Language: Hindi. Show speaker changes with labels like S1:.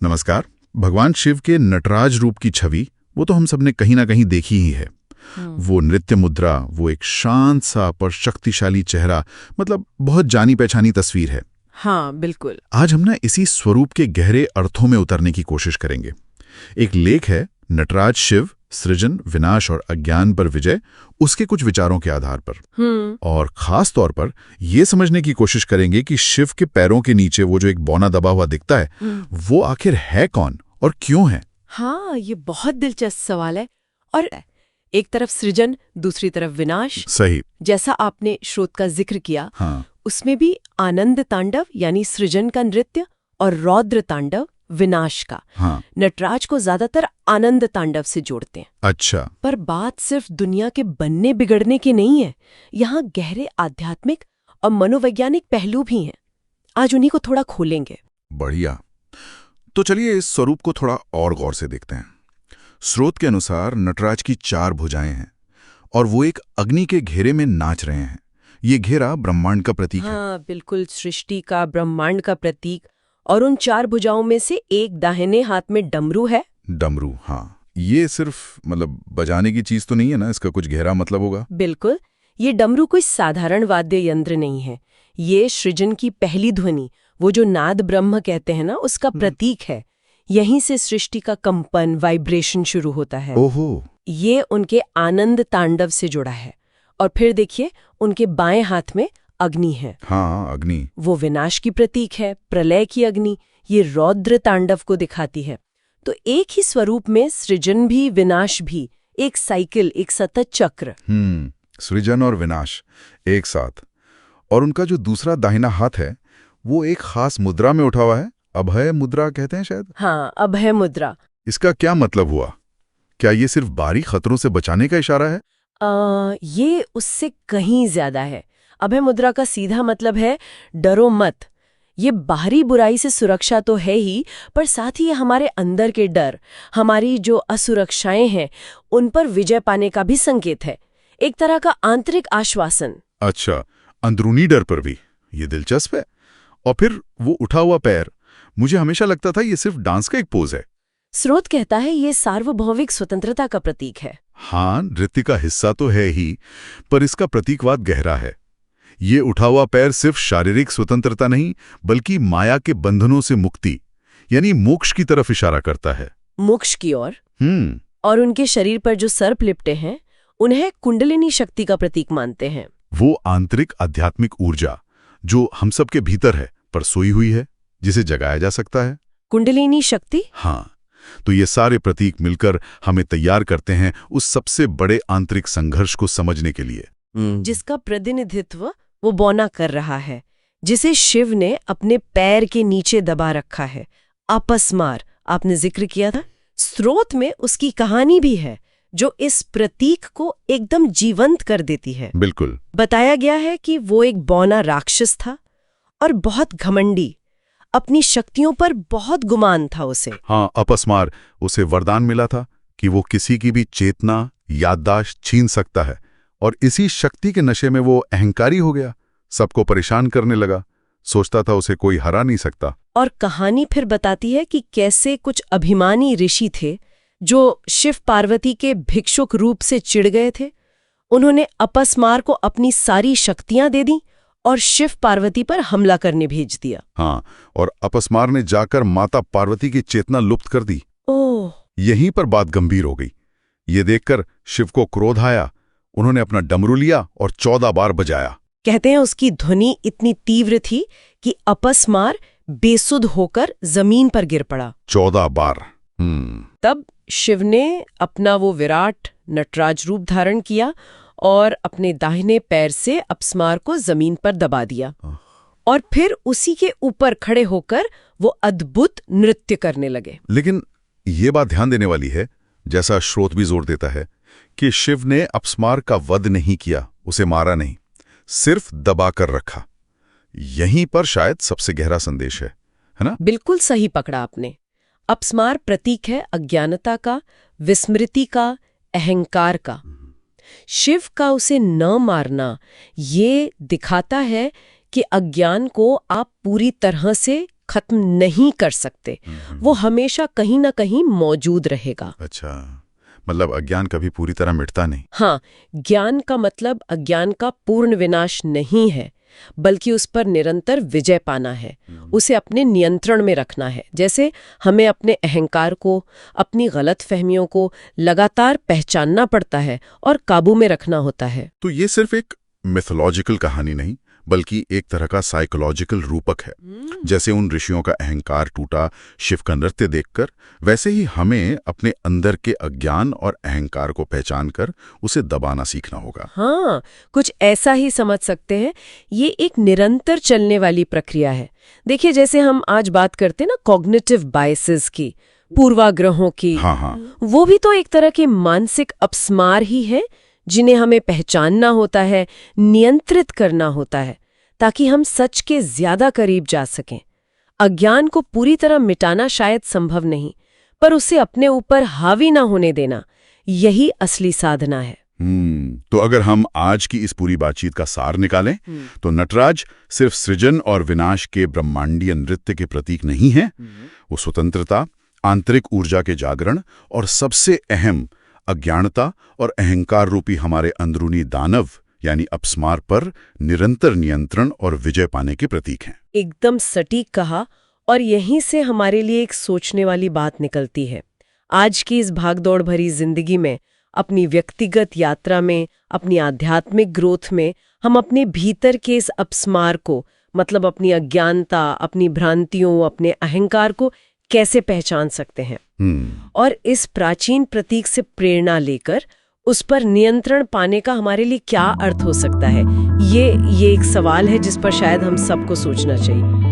S1: नमस्कार। भगवान शिव के नटराज रूप की छवि वो तो हम सबने कहीं ना कहीं देखी ही है। वो नृत्य मुद्रा, वो एक शांत सा पर शक्तिशाली चेहरा, मतलब बहुत जानी पहचानी तस्वीर है।
S2: हाँ बिल्कुल।
S1: आज हम ना इसी स्वरूप के गहरे अर्थों में उतरने की कोशिश करेंगे। एक लेख है नटराज शिव, सृजन, विनाश और अज्ञान पर विजय, उसके कुछ विचारों के आधार पर। और खास तौर पर ये समझने की कोशिश करेंगे कि शिव के पैरों के नीचे वो जो एक बौना दबा हुआ दिखता है, वो आखिर है कौन और क्यों है।
S2: हाँ, ये बहुत दिलचस्प सवाल है। और एक तरफ सृजन, दूसरी तरफ विनाश।
S1: सही।
S2: जैसा आपने स्रोत का जिक्र किया,
S1: हाँ।
S2: उसमें भी आनंद तांडव यानी सृजन का नृत्य और रौद्र तांडव विनाश का।
S1: हाँ।
S2: नटराज को ज्यादातर आनंद तांडव से जोड़ते हैं।
S1: अच्छा।
S2: पर बात सिर्फ दुनिया के बनने बिगड़ने की नहीं है, यहाँ गहरे आध्यात्मिक और मनोवैज्ञानिक पहलू भी हैं। आज उन्हीं को थोड़ा खोलेंगे।
S1: बढ़िया। तो चलिए इस स्वरूप को थोड़ा और गौर से देखते हैं। स्रोत के अनुसार नटराज की 4 भुजाएं हैं और वो एक अग्नि के घेरे में नाच रहे हैं। ये घेरा ब्रह्मांड का प्रतीक है।
S2: हाँ बिल्कुल, सृष्टि का, ब्रह्मांड का प्रतीक। और उन 4 भुजाओं में से एक दाहिने हाथ में डमरू है।
S1: डमरू, हाँ। ये सिर्फ बजाने की चीज तो नहीं है ना, इसका कुछ गहरा मतलब होगा।
S2: बिल्कुल, ये डमरू कोई साधारण वाद्य यंत्र नहीं है। ये सृजन की पहली ध्वनि, वो जो नाद ब्रह्म कहते हैं ना, उसका प्रतीक है। यहीं से सृष्टि का कंपन, वाइब्रेशन शुरू होता है।
S1: ओहो।
S2: ये उनके आनंद तांडव से जुड़ा है। और फिर देखिए, उनके बाएं हाथ में अग्नि है।
S1: हाँ, अग्नि।
S2: वो विनाश की प्रतीक है, प्रलय की अग्नि। ये रौद्र तांडव को दिखाती है। तो एक ही स्वरूप में सृजन भी, विनाश भी, एक साइकिल, एक सतत चक्र।
S1: सृजन और विनाश एक साथ। और उनका जो दूसरा दाहिना हाथ है, वो एक खास मुद्रा में उठा हुआ है। अभय मुद्रा कहते हैं शायद।
S2: हाँ, अभय मुद्रा।
S1: इसका क्या मतलब हुआ? क्या ये सिर्फ बाहरी खतरों से बचाने का इशारा है?
S2: ये उससे कहीं ज्यादा है। अभय मुद्रा का सीधा मतलब है डरो मत। ये बाहरी बुराई से सुरक्षा तो है ही, पर साथ ही ये हमारे अंदर के डर, हमारी जो असुरक्षाएं हैं, उन पर विजय पाने का भी संकेत है। एक तरह का आंतरिक आश्वासन।
S1: अच्छा, अंदरूनी डर पर भी। ये दिलचस्प है। और फिर वो उठा हुआ पैर, मुझे हमेशा लगता था ये सिर्फ डांस का एक पोज है।
S2: स्रोत कहता है ये सार्वभौमिक स्वतंत्रता का प्रतीक है।
S1: हाँ, नृत्य का हिस्सा तो है ही, पर इसका प्रतीकवाद गहरा है। ये उठा हुआ पैर सिर्फ शारीरिक स्वतंत्रता नहीं, बल्कि माया के बंधनों से मुक्ति, यानी मोक्ष की तरफ इशारा करता है।
S2: मोक्ष की ओर। और उनके शरीर पर जो सर्प लिपटे हैं, उन्हें कुंडलिनी शक्ति का प्रतीक मानते हैं।
S1: वो आंतरिक आध्यात्मिक ऊर्जा जो हम सबके भीतर है, पर सोई हुई है, जिसे जगाया जा सकता है।
S2: कुंडलिनी शक्ति।
S1: हाँ, तो ये सारे प्रतीक मिलकर हमें तैयार करते हैं उस सबसे बड़े आंतरिक संघर्ष को समझने के लिए,
S2: जिसका प्रतिनिधित्व वो बौना कर रहा है, जिसे शिव ने अपने पैर के नीचे दबा रखा है। अपस्मार आपने जिक्र किया था। स्रोत में उसकी कहानी भी है, जो इस प्रतीक को एकदम जीवंत कर देती है।
S1: बिल्कुल।
S2: बताया गया है कि वो एक बौना राक्षस था और बहुत घमंडी, अपनी शक्तियों पर बहुत गुमान था उसे।
S1: हाँ, अपस्मार, उसे वरदान मिला था कि वो किसी की भी चेतना, याददाश्त छीन सकता है। और इसी शक्ति के नशे में वो अहंकारी हो गया, सबको परेशान करने लगा, सोचता था उसे कोई हरा नहीं सकता।
S2: और कहानी फिर बताती है कि कैसे कुछ अभिमानी ऋषि थे जो शिव पार्वती के भिक्षुक रूप से चिढ़ गए थे। उन्होंने अपस्मार को अपनी सारी शक्तियां दे दी और शिव पार्वती पर हमला करने भेज दिया।
S1: हाँ, और अपस्मार ने जाकर माता पार्वती की चेतना लुप्त कर दी।
S2: ओह।
S1: यहीं पर बात गंभीर हो गई। ये देखकर शिव को क्रोध आया। उन्होंने अपना डमरू लिया और 14 बार बजाया।
S2: कहते हैं उसकी ध्वनि इतनी तीव्र थी कि अपस्मार बेसुध होकर जमीन पर गिर पड़ा।
S1: 14 बार।
S2: तब शिव ने अपना वो विराट नटराज रूप धारण किया और अपने दाहिने पैर से अपस्मार को जमीन पर दबा दिया। और फिर उसी के ऊपर खड़े होकर वो अद्भुत नृत्य करने लगे।
S1: लेकिन ये बात ध्यान देने वाली है, जैसा स्रोत भी जोर देता है, कि शिव ने अपस्मार का वध नहीं किया, उसे मारा नहीं, सिर्फ दबा कर रखा। यहीं पर शायद सबसे गहरा संदेश है ना?
S2: बिल्कुल सही पकड़ा आपने। अपस्मार प्रतीक है अज्ञानता का, विस्मृति का, अहंकार का। शिव का उसे न मारना ये दिखाता है कि अज्ञान को आप पूरी तरह से खत्म नहीं कर सकते। वो हमेशा कहीं ना कहीं मौजूद रहेगा।
S1: अच्छा, मतलब अज्ञान कभी पूरी तरह मिटता नहीं।
S2: हाँ, ज्ञान का मतलब अज्ञान का पूर्ण विनाश नहीं है, बल्कि उस पर निरंतर विजय पाना है, उसे अपने नियंत्रण में रखना है। जैसे हमें अपने अहंकार को, अपनी गलतफहमियों को लगातार पहचानना पड़ता है और काबू में रखना होता है।
S1: तो ये सिर्फ एक मिथोलॉजिकल कहानी नहीं, बल्कि एक तरह का साइकोलॉजिकल रूपक है। जैसे उन ऋषियों का अहंकार टूटा शिव का नृत्य देखकर, वैसे ही हमें अपने अंदर के अज्ञान और अहंकार को पहचान कर उसे दबाना सीखना होगा।
S2: हाँ, कुछ ऐसा ही समझ सकते हैं। ये एक निरंतर चलने वाली प्रक्रिया है। देखिए, जैसे हम आज बात करते हैं ना कॉग्निटिव बायसेस की, पूर्वाग्रहों की।
S1: हाँ,
S2: वो भी तो एक तरह के मानसिक अपस्मार ही है, जिन्हें हमें पहचानना होता है, नियंत्रित करना होता है, ताकि हम सच के ज्यादा करीब जा सकें। अज्ञान को पूरी तरह मिटाना शायद संभव नहीं, पर उसे अपने ऊपर हावी ना होने देना, यही असली साधना है।
S1: तो अगर हम आज की इस पूरी बातचीत का सार निकालें, तो नटराज सिर्फ सृजन और विनाश के ब्रह्मांडीय नृत्य के प्रतीक नहीं है। वो स्वतंत्रता, आंतरिक ऊर्जा के जागरण और सबसे अहम अज्ञानता और अहंकार रूपी हमारे अंदरूनी दानव यानी अपस्मार पर निरंतर नियंत्रण और विजय पाने के प्रतीक हैं।
S2: एकदम सटीक कहा। और यहीं से हमारे लिए एक सोचने वाली बात निकलती है। आज की इस भागदौड़ भरी जिंदगी में, अपनी व्यक्तिगत यात्रा में, अपनी आध्यात्मिक ग्रोथ में, हम अपने भीतर के इस अपस्मार को, मतलब अपनी अज्ञानता, अपनी भ्रांतियों, अपने अहंकार को कैसे पहचान सकते हैं? और इस प्राचीन प्रतीक से प्रेरणा लेकर उस पर नियंत्रण पाने का हमारे लिए क्या अर्थ हो सकता है? ये एक सवाल है जिस पर शायद हम सबको सोचना चाहिए।